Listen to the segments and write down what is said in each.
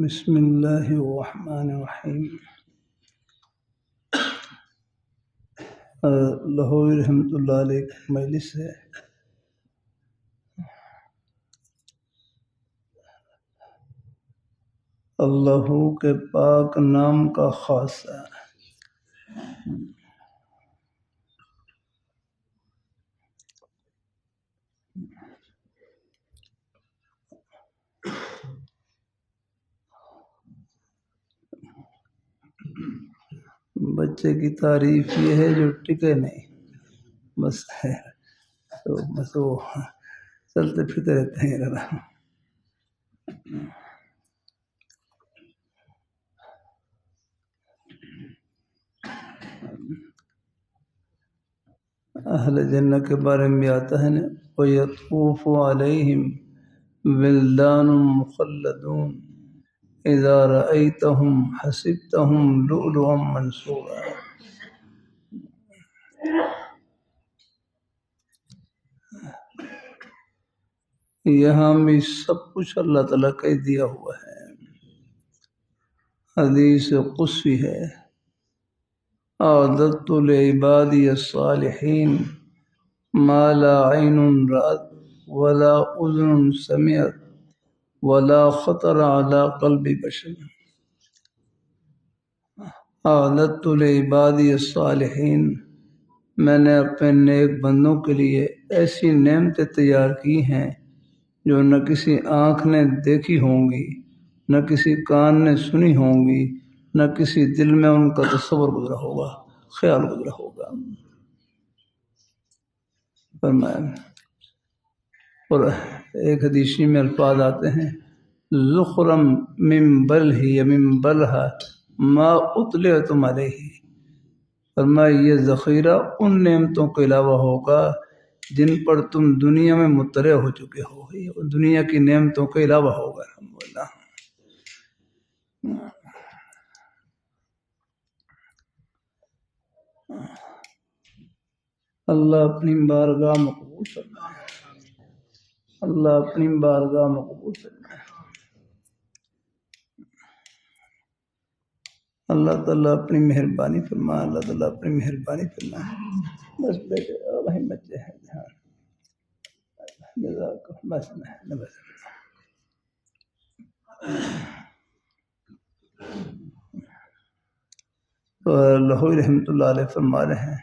بسم اللہ الرحمن الرحیم۔ لاہوری رحمۃ اللہ علیہ کی مجلس ہے۔ اللہ کے پاک نام کا خاصہ۔ بچے کی تعریف یہ ہے جو ٹکے نہیں، بس ہے تو بس وہ چلتے پھرتے رہتے ہیں۔ اہل جنہ کے بارے میں آتا ہے نا، وَيَطُوفُ عَلَيْهِمْ وِلْدَانٌ مُخَلَّدُونَ اذا رأيتهم حسبتهم لؤلؤا منثورا۔ یہاں بھی سب کچھ اللہ تعالیٰ کا ہی دیا ہوا ہے۔ حدیث قدسی ہے، اعددت لعبادی الصالحین ما لا عین رأت ولا اذن سمعت ولا خطر على قلب بشر۔ اعددت لعبادی الصالحین، میں نے اپنے نیک بندوں کے لیے ایسی نعمتیں تیار کی ہیں جو نہ کسی آنکھ نے دیکھی ہوں گی، نہ کسی کان نے سنی ہوں گی، نہ کسی دل میں ان کا تصور گزرا ہوگا، خیال گزرا ہوگا۔ فرمایا، اور ایک حدیثی میں الفاظ آتے ہیں، ذخرم من بلہ من بلہا ما اطلعتم علیہ۔ فرمایا یہ ذخیرہ ان نعمتوں کے علاوہ ہوگا جن پر تم دنیا میں مطلع ہو چکے ہو، دنیا کی نعمتوں کے علاوہ ہوگا۔ الحمدللہ۔ اللہ اپنی بارگاہ میں قبول فرمائے، اللہ اپنی بارگاہ میں قبول فرمائے۔ اللہ تعالیٰ اپنی مہربانی فرمائے، اللہ تعالیٰ اپنی مہربانی فرمائے۔ بس بیٹے وہیں بچے ہیں، ہاں جزاک بس میں بس۔ تو لاہوری رحمۃ اللہ علیہ فرما رہے ہیں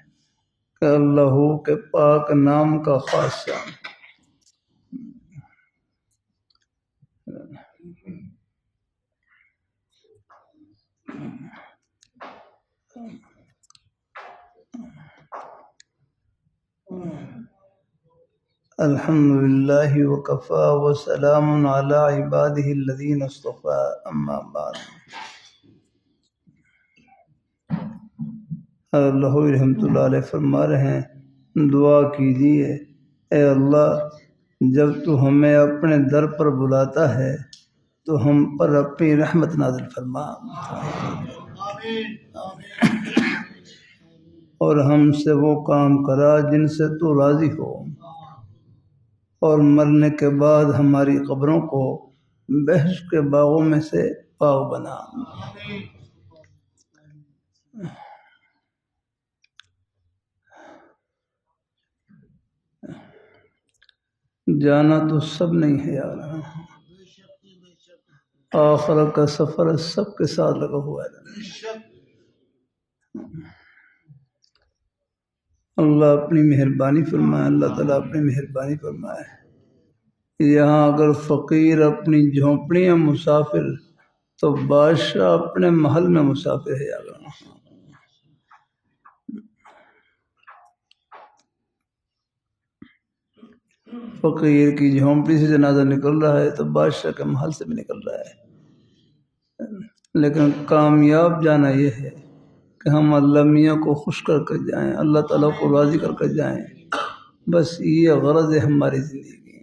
کہ اللہ کے پاک نام کا خاصہ۔ الحمدللہ وکفا وسلام علی عبادہ الذین اصطفیٰ، اما بعد۔ اللہ رحمۃ اللہ علیہ فرما رہے ہیں، دعا کیجیے اے اللہ جب تو ہمیں اپنے در پر بلاتا ہے تو ہم پر اپنی رحمت نازل فرما، اور ہم سے وہ کام کرا جن سے تو راضی ہو، اور مرنے کے بعد ہماری قبروں کو بہشت کے باغوں میں سے باغ بنا۔ جانا تو سب نہیں ہے یار، آخرت کا سفر سب کے ساتھ لگا ہوا ہے۔ اللہ اپنی مہربانی فرمائے، اللہ تعالیٰ اپنی مہربانی فرمائے۔ یہاں اگر فقیر اپنی جھونپڑی میں مسافر تو بادشاہ اپنے محل میں مسافر ہے یار۔ فقیر کی جھونپڑی سے جنازہ نکل رہا ہے تو بادشاہ کے محل سے بھی نکل رہا ہے، لیکن کامیاب جانا یہ ہے کہ ہم اللہ میاں کو خوش کر کے جائیں، اللہ تعالیٰ کو راضی کر کے جائیں، بس یہ غرض ہے ہماری زندگی۔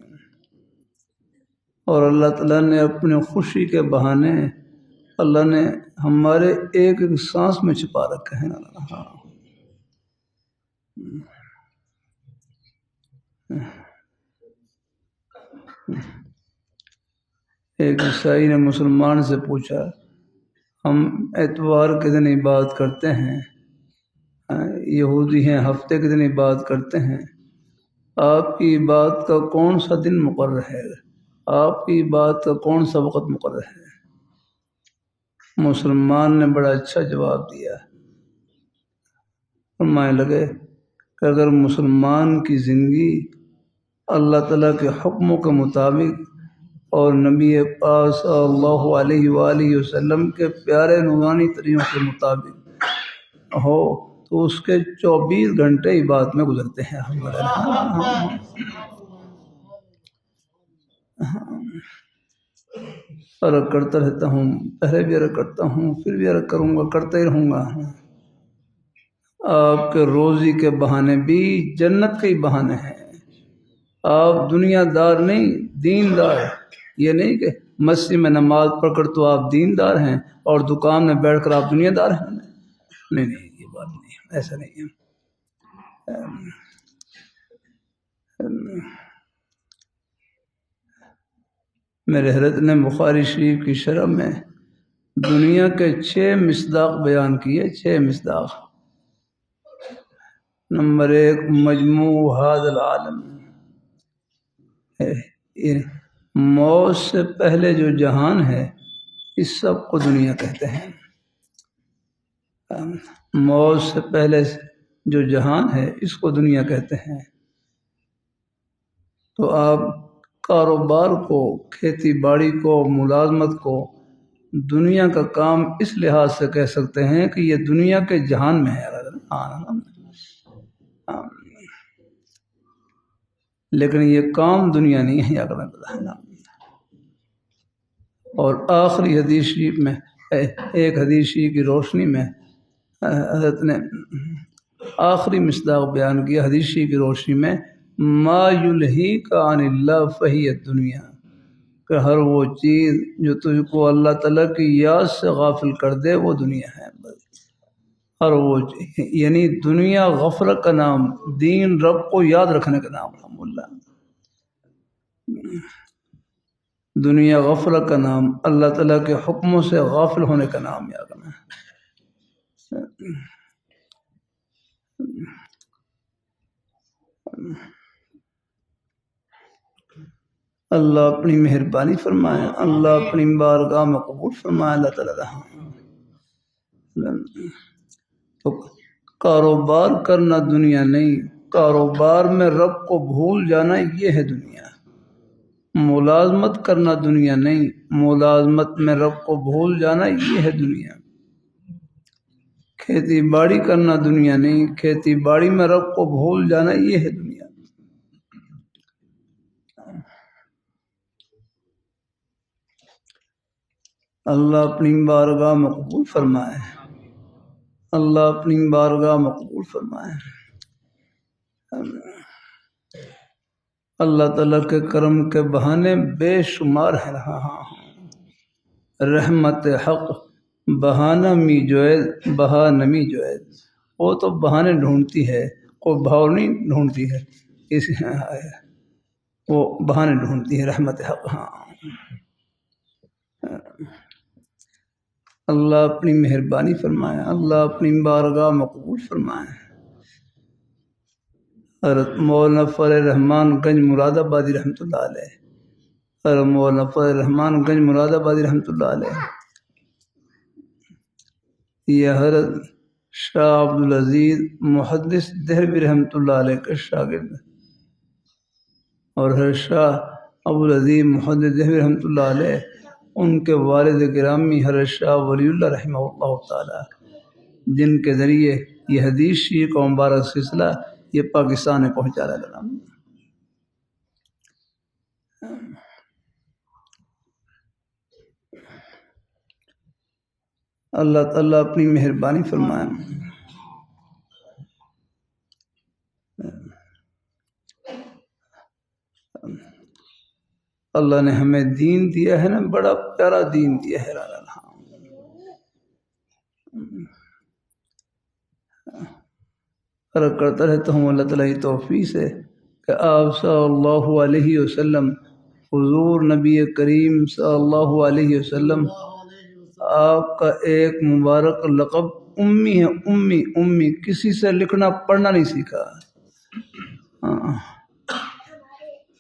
اور اللہ تعالیٰ نے اپنی خوشی کے بہانے اللہ نے ہمارے ایک ایک سانس میں چھپا رکھے ہیں۔ ایک عیسائی نے مسلمان سے پوچھا ہم اتوار کے دن عبادت کرتے ہیں، یہودی ہیں ہفتے کے دن عبادت کرتے ہیں، آپ کی عبادت کا کون سا دن مقرر ہے، آپ کی عبادت کا کون سا وقت مقرر ہے؟ مسلمان نے بڑا اچھا جواب دیا، فرمانے لگے کہ اگر مسلمان کی زندگی اللہ تعالیٰ کے حکموں کے مطابق اور نبی پاک صلی اللہ علیہ وآلہ وسلم کے پیارے نورانی طریقوں کے مطابق ہو تو اس کے 24 گھنٹے عبادت میں گزرتے ہیں۔ عرق کرتا رہتا ہوں، پہلے بھی عرق کرتا ہوں، پھر بھی عرق کروں گا، کرتا ہی رہوں گا۔ آپ کے روزی کے بہانے بھی جنت کے ہی بہانے ہیں۔ آپ دنیا دار نہیں، دیندار۔ یہ نہیں کہ مسجد میں نماز پڑھ کر تو آپ دیندار ہیں اور دکان میں بیٹھ کر آپ دنیا دار ہیں۔ نہیں نہیں، یہ بات نہیں، ایسا نہیں ہے۔ میرے حضرت نے بخاری شریف کی شرح میں دنیا کے 6 مصداق بیان کیے، 6 مصداق۔ نمبر 1 مجموع ھذا العالم، موت سے پہلے جو جہان ہے اس سب کو دنیا کہتے ہیں۔ موت سے پہلے جو جہان ہے اس کو دنیا کہتے ہیں۔ تو آپ کاروبار کو، کھیتی باڑی کو، ملازمت کو دنیا کا کام اس لحاظ سے کہہ سکتے ہیں کہ یہ دنیا کے جہان میں ہے۔ لیکن یہ کام دنیا نہیں ہے، یاد رکھنا۔ اور آخری حدیث شریف میں، ایک حدیث شریف کی روشنی میں حضرت نے آخری مصداق بیان کیا حدیث شریف کی روشنی میں، ما یلہیک عن اللہ فہی الدنیا، کہ ہر وہ چیز جو تجھ کو اللہ تعالیٰ کی یاد سے غافل کر دے وہ دنیا ہے۔ ہر وہ چیز، یعنی دنیا غفلت کا نام، دین رب کو یاد رکھنے کا نام۔ الحمدللہ، دنیا غفلت کا نام، اللہ تعالیٰ کے حکموں سے غافل ہونے کا نام یاد رکھنا۔ اللہ اپنی مہربانی فرمائے، اللہ اپنی بارگاہ میں قبول فرمائے۔ اللہ تعالیٰ تو کاروبار کرنا دنیا نہیں، کاروبار میں رب کو بھول جانا یہ ہے دنیا۔ ملازمت کرنا دنیا نہیں، ملازمت میں رب کو بھول جانا یہ ہے دنیا۔ کھیتی باڑی کرنا دنیا نہیں، کھیتی باڑی میں رب کو بھول جانا یہ ہے دنیا۔ اللہ اپنی بارگاہ میں قبول فرمائے، اللہ اپنی بارگاہ میں قبول فرمائے۔ اللہ تعالیٰ کے کرم کے بہانے بے شمار ہیں۔ رحمت حق بہانہ می جوید بہا نمی جوید، وہ تو بہانے ڈھونڈتی ہے، کوئی بھاؤ نہیں ڈھونڈتی ہے، اس وہ بہانے ڈھونڈتی ہے رحمت حق۔ اللہ اپنی مہربانی فرمائے، اللہ اپنی بارگاہ میں قبول فرمائے۔ حضرت مولانا فضل الرحمان گنج مراد آبادی رحمۃ اللہ علیہ، حضرت مولانا فضل الرحمان گنج مراد آبادی رحمۃ اللہ علیہ، یہ حضرت شاہ عبدالعزیز محدث دہلوی رحمۃ اللہ علیہ کے شاگرد، اور حضرت شاہ عبدالعزیز محدث دہلوی رحمۃ اللہ علیہ ان کے والد گرامی حضرت شاہ ولی اللہ رحمہ اللہ تعالی، جن کے ذریعے یہ حدیث شریف کا مبارک سلسلہ یہ پاکستان میں پہنچا رہا ہے۔ اللہ تعالیٰ اپنی مہربانی فرمائے۔ اللہ نے ہمیں دین دیا ہے نا، بڑا پیارا دین دیا ہے۔ عرض کرتا رہتا ہوں اللہ تعالیٰ کی توفیق سے کہ آپ صلی اللہ علیہ وسلم حضور نبی کریم صلی اللہ علیہ وسلم آپ کا ایک مبارک لقب امی ہے، امی امی، کسی سے لکھنا پڑھنا نہیں سیکھا۔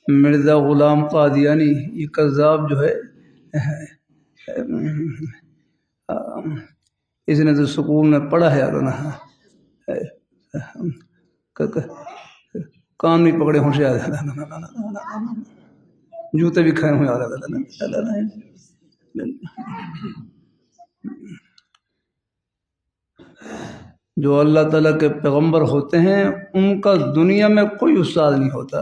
مرزا غلام قادیانی یہ کذاب جو ہے اس نے تو سکول میں پڑھا ہے کام نہیں پکڑے ہوشیار، جوتے بھی کھائے ہوئے۔ جو اللہ تعالیٰ کے پیغمبر ہوتے ہیں ان کا دنیا میں کوئی استاد نہیں ہوتا،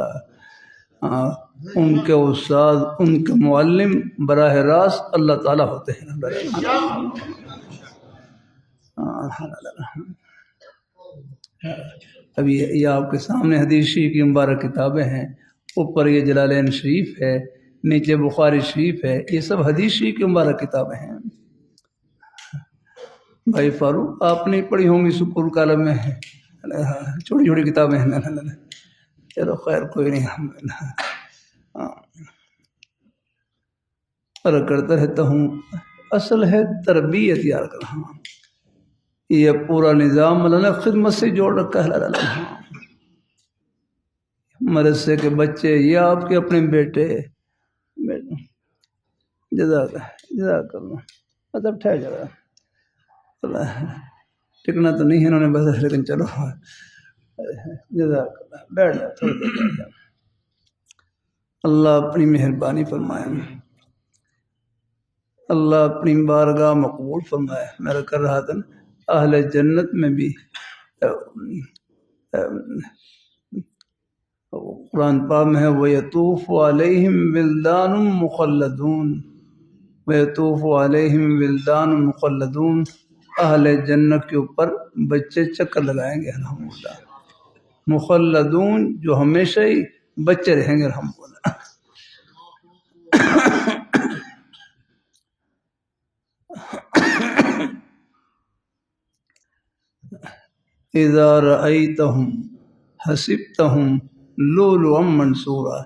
ان کے استاد، ان کے معلم براہ راست اللہ تعالیٰ ہوتے ہیں۔ اب یہ آپ کے سامنے حدیث شریف کی مبارک کتابیں ہیں، اوپر یہ جلالین شریف ہے، نیچے بخاری شریف ہے، یہ سب حدیث شریف کی مبارک کتابیں ہیں۔ بھائی فاروق آپ نے پڑھی ہوں گی سکول کالم میں، چھوٹی چھوٹی کتابیں ہیں، چلو خیر کوئی نہیں، عرض کرتا رہتا ہوں اصل ہے تربیت یار کرنا، یہ پورا نظام اللہ نے خدمت سے جوڑ رکھا ہے۔ مدرسے کے بچے یہ آپ کے اپنے بیٹے، جزاک اللہ، مطلب ٹھہر جا رہا ٹکنا تو نہیں ہے انہوں نے بس، لیکن چلو جزاک اللہ، بیٹھ جا تھوڑی دیر بیٹھ جا۔ اللہ اپنی مہربانی فرمائے، اللہ اپنی بارگاہ مقبول فرمائے۔ میں کر رہا تھا اہل جنت میں بھی قرآن پاک میں ہے وَيَطُوفُ عَلَيْهِمْ وِلْدَانٌ مُخَلَّدُونَ، وَيَطُوفُ عَلَيْهِمْ وِلْدَانٌ مُخَلَّدُونَ، اہل جنت کے اوپر بچے چکر لگائیں گے الحمدللہ، مخلدون جو ہمیشہ ہی بچے رہیں گے الحمدللہ۔ اذا رأیتہم حسبتہم لؤلؤا منثورا،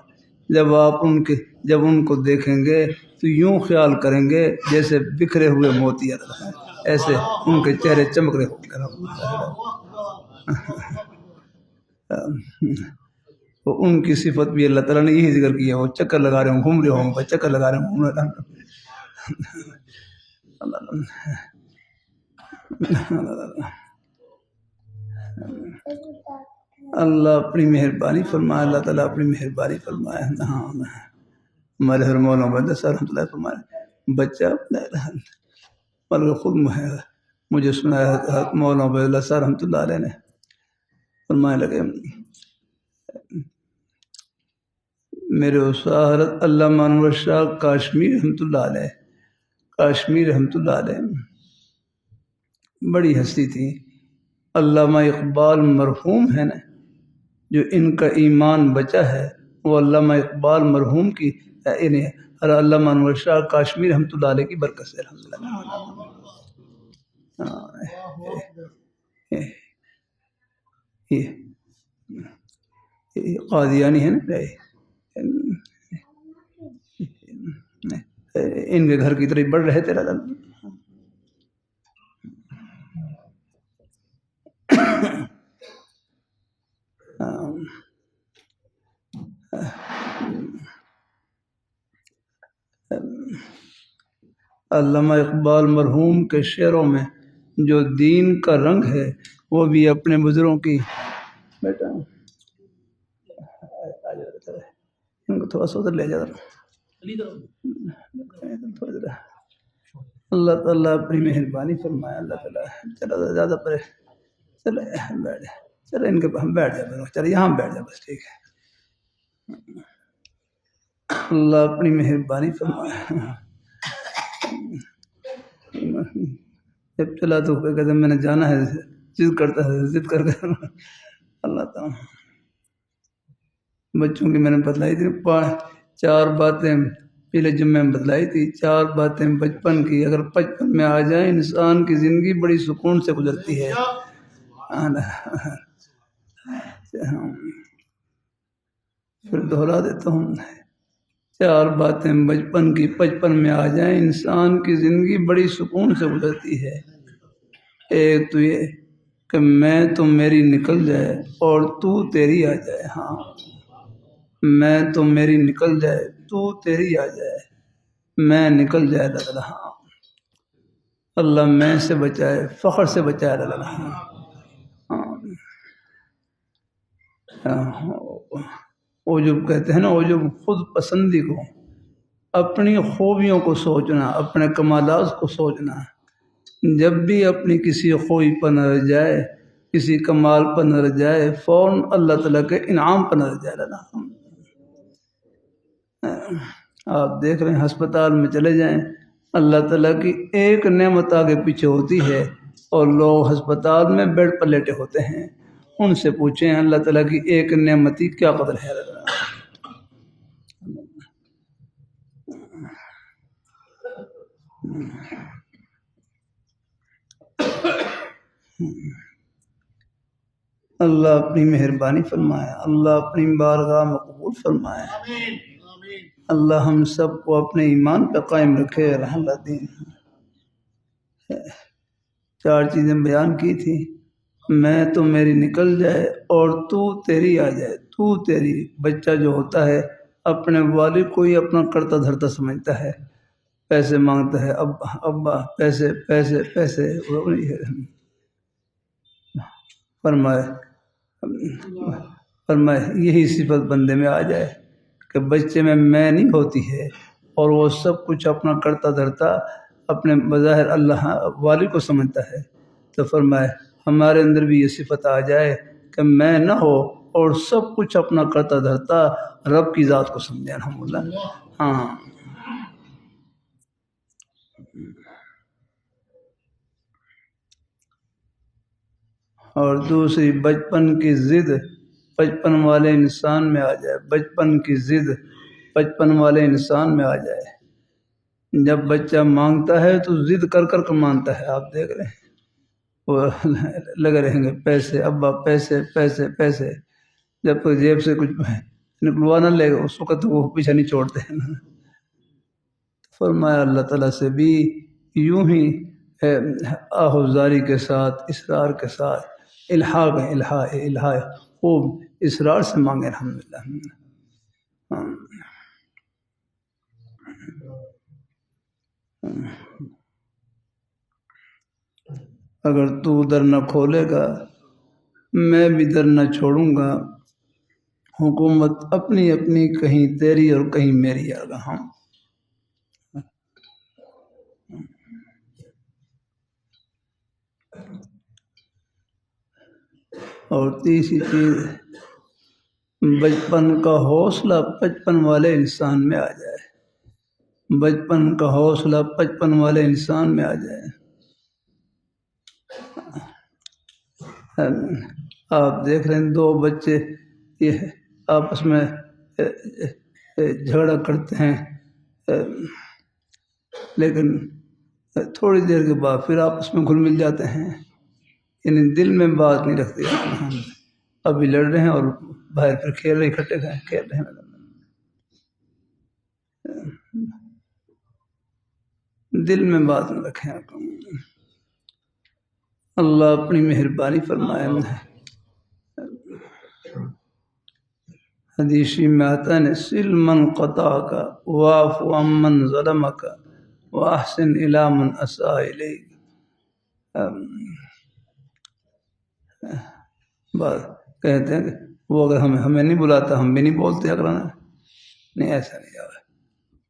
جب ان کو دیکھیں گے تو یوں خیال کریں گے جیسے بکھرے ہوئے موتی، ایسے ان کے چہرے چمک رہے ہوں گے۔ ان کی صفت بھی اللہ تعالیٰ نے یہی ذکر کیا، وہ چکر لگا رہے ہوں، گھوم رہے ہوں، چکر لگا رہے ہوں، گھوم رہے ہوں۔ اللہ اپنی مہربانی فرمائے، اللہ تعالیٰ اپنی مہربانی فرمائے۔ ہمارے ہر مولانا عبید صاحب رحمۃ اللہ فرمائے بچہ خود مجھے سنایا مولانا عبید صاحب رحمۃ اللہ علیہ نے، فرمائے لگے میرے استاد حضرت علامہ انور شاہ کاشمیری رحمۃ اللہ علیہ، کاشمیری رحمۃ اللہ علیہ بڑی ہستی تھی۔ علامہ اقبال مرحوم ہے نا، جو ان کا ایمان بچا ہے وہ علامہ اقبال مرحوم کی علامہ انور شاہ کاشمیری رحمۃ اللہ علیہ کی برکت سے الحمدللہ۔ قادیانی ہے نا، ان کے گھر کی طرف بڑھ رہے تھے۔ علامہ اقبال مرحوم کے شعروں میں جو دین کا رنگ ہے وہ بھی اپنے بزرگوں کی، بیٹا ان کو تھوڑا سا ادھر لے جا، اللہ تعالیٰ اپنی مہربانی فرمائے۔ اللہ تعالیٰ چلو زیادہ پرے چلے بیٹھ جائے، چلے ان کے ہم بیٹھ جائے، چلے یہاں بیٹھ جائے بس، ٹھیک ہے۔ اللہ اپنی مہربانی فرمائے۔ جب چلا تو کہتے میں نے جانا ہے، ضد کرتا ہے، ضد کر کے اللہ تعالیٰ بچوں کی میں نے بتلائی تھی 4 باتیں پہلے جمعے میں بتلائی تھی، 4 باتیں بچپن کی اگر بچپن میں آ جائیں انسان کی زندگی بڑی سکون سے گزرتی ہے۔ پھر دہرا دیتا ہوں 4 باتیں بچپن کی 55 میں آ جائیں انسان کی زندگی بڑی سکون سے گزرتی ہے۔ ایک تو یہ کہ میں تو میری نکل جائے اور تو تیری آ جائے۔ ہاں، میں تو میری نکل جائے تو تیری آ جائے، میں نکل جائے اللہ۔ ہاں، اللہ میں سے بچائے، فخر سے بچائے اللہ۔ ہاں، عجب کہتے ہیں نا، عجب خود پسندی کو، اپنی خوبیوں کو سوچنا، اپنے کمالات کو سوچنا۔ جب بھی اپنی کسی خوبی پر نظر جائے، کسی کمال پر نظر جائے، فوراً اللہ تعالیٰ کے انعام پر نظر جائے اللہ۔ آپ دیکھ رہے ہیں ہسپتال میں چلے جائیں، اللہ تعالیٰ کی ایک نعمت آگے پیچھے ہوتی ہے اور لوگ ہسپتال میں بیڈ پر لیٹے ہوتے ہیں۔ ان سے پوچھیں اللہ تعالیٰ کی ایک نعمتی کیا قدر ہے اللہ۔ اللہ اپنی مہربانی فرمائے، اللہ اپنی بارگاہ میں قبول فرمائے۔ اللہ ہم سب کو اپنے ایمان پہ قائم رکھے اللہ دین۔ 4 چیزیں بیان کی تھی، میں تو میری نکل جائے اور تو تیری آ جائے۔ تو تیری، بچہ جو ہوتا ہے اپنے والد کو ہی اپنا کرتا دھرتا سمجھتا ہے، پیسے مانگتا ہے، ابا ابا پیسے پیسے پیسے۔ فرمائے یہی صفت بندے میں آ جائے کہ بچے میں نہیں ہوتی ہے اور وہ سب کچھ اپنا کرتا دھرتا اپنے بظاہر اللہ والد کو سمجھتا ہے، تو فرمائے ہمارے اندر بھی یہ صفت آ جائے کہ میں نہ ہو اور سب کچھ اپنا کرتا دھرتا رب کی ذات کو سمجھے۔ الحمدللہ۔ ہاں، اور دوسری بچپن کی ضد 55 والے انسان میں آ جائے۔ بچپن کی ضد 55 والے انسان میں آ جائے۔ جب بچہ مانگتا ہے تو ضد کر کر مانگتا ہے، آپ دیکھ رہے ہیں وہ لگے رہیں گے پیسے ابا پیسے پیسے پیسے، جب کوئی جیب سے کچھ نکلوا نہ لے گا اس وقت وہ پیچھے نہیں چھوڑتے ہیں۔ فرمایا اللہ تعالیٰ سے بھی یوں ہی آہوزاری کے ساتھ، اصرار کے ساتھ، الہا خوب اصرار سے مانگے الحمدللہ۔ اگر تو در نہ کھولے گا میں بھی در نہ چھوڑوں گا، حکومت اپنی اپنی کہیں تیری اور کہیں میری آگا۔ ہم اور تیسری چیز بچپن کا حوصلہ 55 والے انسان میں آ جائے۔ بچپن کا حوصلہ 55 والے انسان میں آ جائے۔ آپ دیکھ رہے ہیں 2 بچے یہ آپس میں جھگڑا کرتے ہیں، لیکن تھوڑی دیر کے بعد پھر آپس میں گھل مل جاتے ہیں، یعنی دل میں بات نہیں رکھتے۔ ابھی لڑ رہے ہیں اور باہر پھر کھیل رہے، اکٹھے کھیل رہے ہیں۔ دل میں بات نہ رکھیں۔ اللہ اپنی مہربانی فرمائے۔ حدیثی میں آتا ہے سل من قطعک واعف عمن ظلمک واحسن الی من اساء الیک۔ بات کہتے ہیں کہ وہ اگر ہمیں نہیں بلاتا ہم بھی نہیں بولتے اگر نہیں، ایسا نہیں جاؤ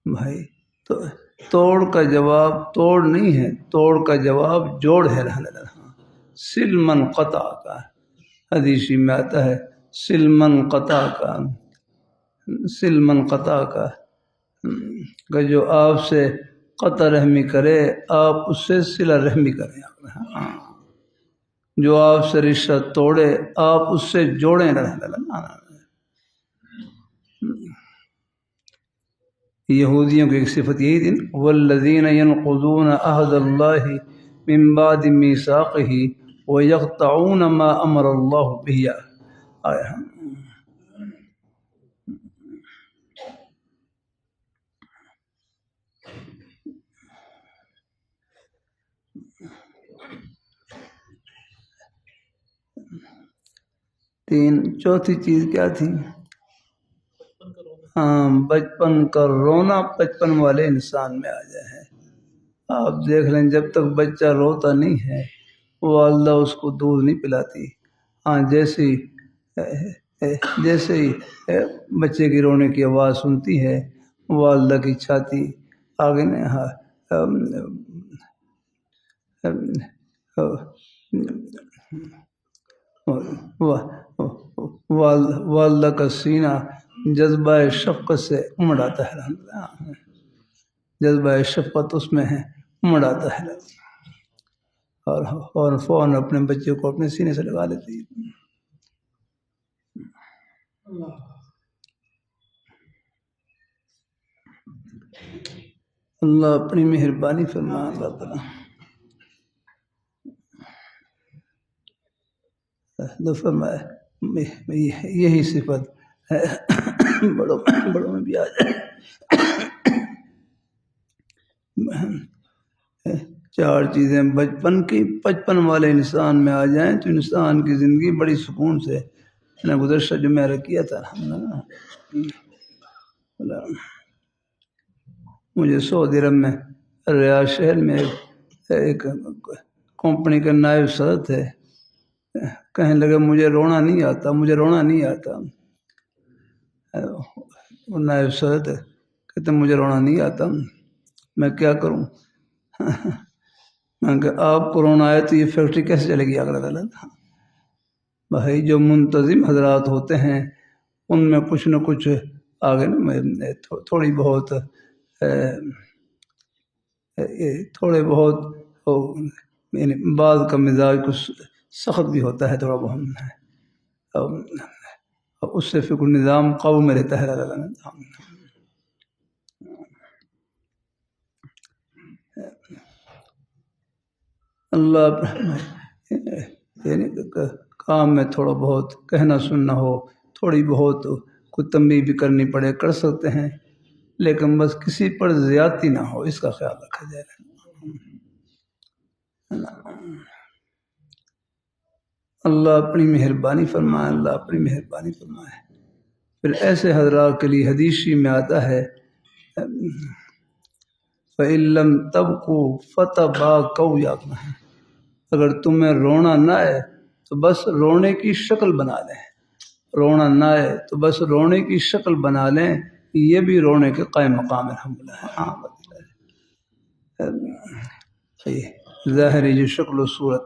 بھائی۔ تو توڑ کا جواب توڑ نہیں ہے، توڑ کا جواب جوڑ ہے۔ سل من قطع کا حدیثی میں آتا ہے، سل من قطع کا، سل من قطع کا کہ جو آپ سے قطع رحمی کرے آپ اس سے صلہ رحمی کریں۔ جو آپ سے رشتہ توڑے آپ اس سے جوڑیں۔ یہودیوں کی ایک صفت یہی تھی، والذین ینقضون عہد اللہ من بعد میثاقہ ویقطعون ما امر اللہ بہ۔ چوتھی چیز کیا تھی؟ ہاں، بچپن کا رونا بچپن والے انسان میں آ جائے۔ آپ دیکھ لیں جب تک بچہ روتا نہیں ہے والدہ اس کو دودھ نہیں پلاتی۔ ہاں، جیسے ہی بچے کی رونے کی آواز سنتی ہے والدہ کی چھاتی آگے نے والدہ کا سینہ جذبہ شفقت سے امڑ آتا ہے، جذبہ شفقت اس میں ہے، امڑ آتا ہے اور فوراً اپنے بچے کو اپنے سینے سے لگا لیتی ہے۔ اللہ اپنی مہربانی فرمائے۔ اللہ تعالیٰ فرمائے یہی صفت ہے بڑوں میں بھی آ جائے۔ چار چیزیں بچپن والے انسان میں آ جائیں تو انسان کی زندگی بڑی سکون سے۔ میں نے گزشتہ جمعہ کیا تھا، مجھے سعودی عرب میں ریاض شہر میں ایک کمپنی کا نائب صدر تھے، کہنے لگے مجھے رونا نہیں آتا۔ وہ نائب صدر تھے، کہتے مجھے رونا نہیں آتا، میں کیا کروں؟ میں کہ آپ کو رونا آئے تو یہ فیکٹری کیسے چلے گی؟ بھائی جو منتظم حضرات ہوتے ہیں ان میں کچھ نہ کچھ آگے تھوڑی بہت یعنی بعض کا مزاج کچھ سخت بھی ہوتا ہے تھوڑا بہت، اس سے پھر کوئی نظام قابو میں رہتا ہے۔ اللہ یعنی کام میں تھوڑا بہت کہنا سننا ہو، تھوڑی بہت کوئی تنبیہ بھی کرنی پڑے کر سکتے ہیں، لیکن بس کسی پر زیادتی نہ ہو، اس کا خیال رکھا جائے۔ اللہ اپنی مہربانی فرمائے، اللہ اپنی مہربانی فرمائے۔ پھر ایسے حضرات کے لیے حدیثی میں آتا ہے فَإِن لَّمْ تَبْكُوا فَتَبَاكَوْا، اگر تمہیں رونا نہ آئے تو بس رونے کی شکل بنا لیں، رونا نہ آئے تو بس رونے کی شکل بنا لیں، یہ بھی رونے کے قائم مقام ہے۔ الحمدللہ ظاہری جو شکل و صورت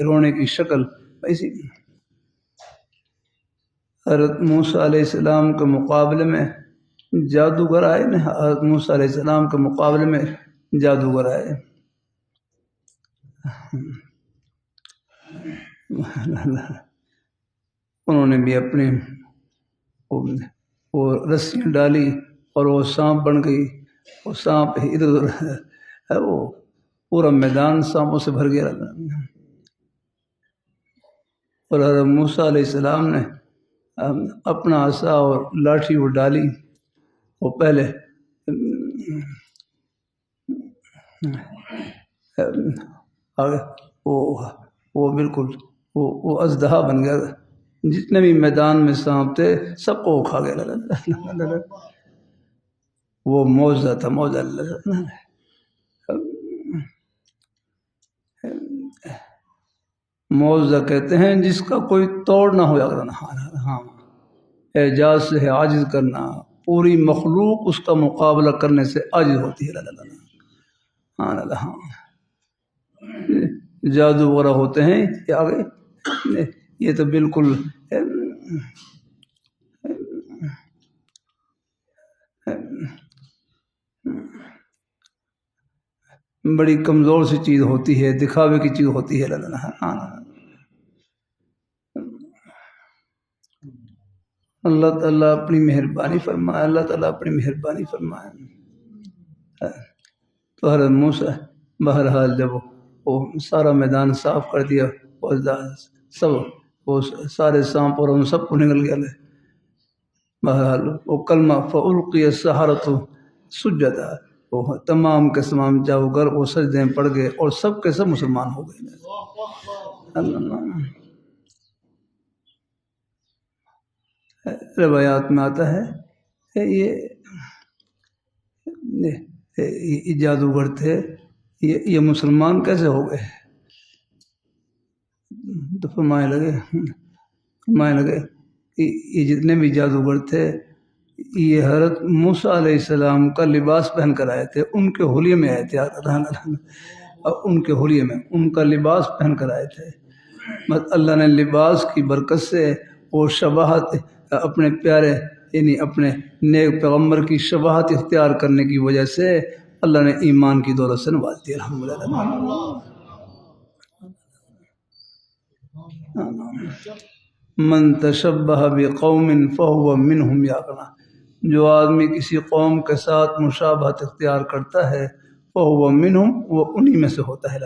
رونے کی شکل ایسی۔ حضرت موسیٰ علیہ السلام کے مقابلے میں جادوگر آئے نا، حضرت موسیٰ علیہ السلام کے مقابلے میں جادوگر آئے، انہوں نے بھی اپنی وہ رسیاں ڈالی اور وہ سانپ بن گئی، وہ سانپ ادھر ادھر وہ پورا میدان سانپوں سے بھر گیا۔ اور حضرت موسیٰ علیہ السلام نے اپنا عصا اور لاٹھی وہ ڈالی، وہ پہلے وہ بالکل وہ اژدہا بن گیا، جتنے بھی میدان میں سانپ تھے سب کو کھا گیا۔ وہ معجزہ تھا، معجزہ اللہ۔ معجزہ کہتے ہیں جس کا کوئی توڑ نہ ہو جاتا۔ ہاں، اعجاز سے ہے عاجز کرنا، پوری مخلوق اس کا مقابلہ کرنے سے عاجز ہوتی ہے۔ ہاں، جادو وغیرہ ہوتے ہیں یہ تو بالکل بڑی کمزور سی چیز ہوتی ہے، دکھاوے کی چیز ہوتی ہے۔ اللہ تعالیٰ اپنی مہربانی فرمائے، اللہ تعالیٰ اپنی مہربانی فرمائے۔ تو حضرت موسیٰ بہرحال جب وہ سارا میدان صاف کر دیا، سب وہ سارے سانپ اور ان سب کو نگل گیا۔ بہرحال وہ کلمہ فَأُلْقِيَ السَّحَرَةُ سُجَّدًا، وہ تمام کے تمام جادوگر وہ سجدے میں پڑ گئے اور سب کے سب مسلمان ہو گئے۔ روایات میں آتا ہے کہ یہ جادوگر تھے، یہ مسلمان کیسے ہو گئے؟ تو فرمانے لگے کہ یہ جتنے بھی جادوگر تھے یہ حضرت موسیٰ علیہ السلام کا لباس پہن کر آئے تھے، ان کے حلیے میں آئے تھے، اور ان کے حلیے میں ان کا لباس پہن کر آئے تھے۔ بس اللہ نے لباس کی برکت سے وہ شباہت اپنے پیارے یعنی اپنے نیک پیغمبر کی شباہت اختیار کرنے کی وجہ سے اللہ نے ایمان کی دولت سے نواز دیا، الحمدللہ۔ من تشبہ بقوم فہو منہم یقنا، جو آدمی کسی قوم کے ساتھ مشابہت اختیار کرتا ہے فہو منہم، وہ انہی میں سے ہوتا ہے۔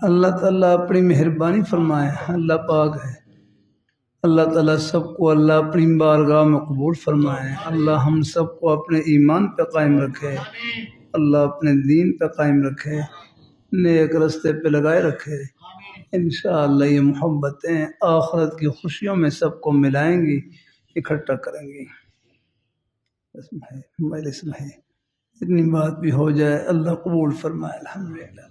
اللہ تعالیٰ اپنی مہربانی فرمائے، اللہ پاک ہے، اللہ تعالیٰ سب کو اللہ اپنی بارگاہ میں قبول فرمائے، اللہ ہم سب کو اپنے ایمان پہ قائم رکھے، اللہ اپنے دین پہ قائم رکھے، نیک رستے پہ لگائے رکھے۔ انشاءاللہ یہ محبتیں آخرت کی خوشیوں میں سب کو ملائیں گی، اکٹھا کریں گی۔ اتنی بات بھی ہو جائے، اللہ قبول فرمائے، الحمدللہ۔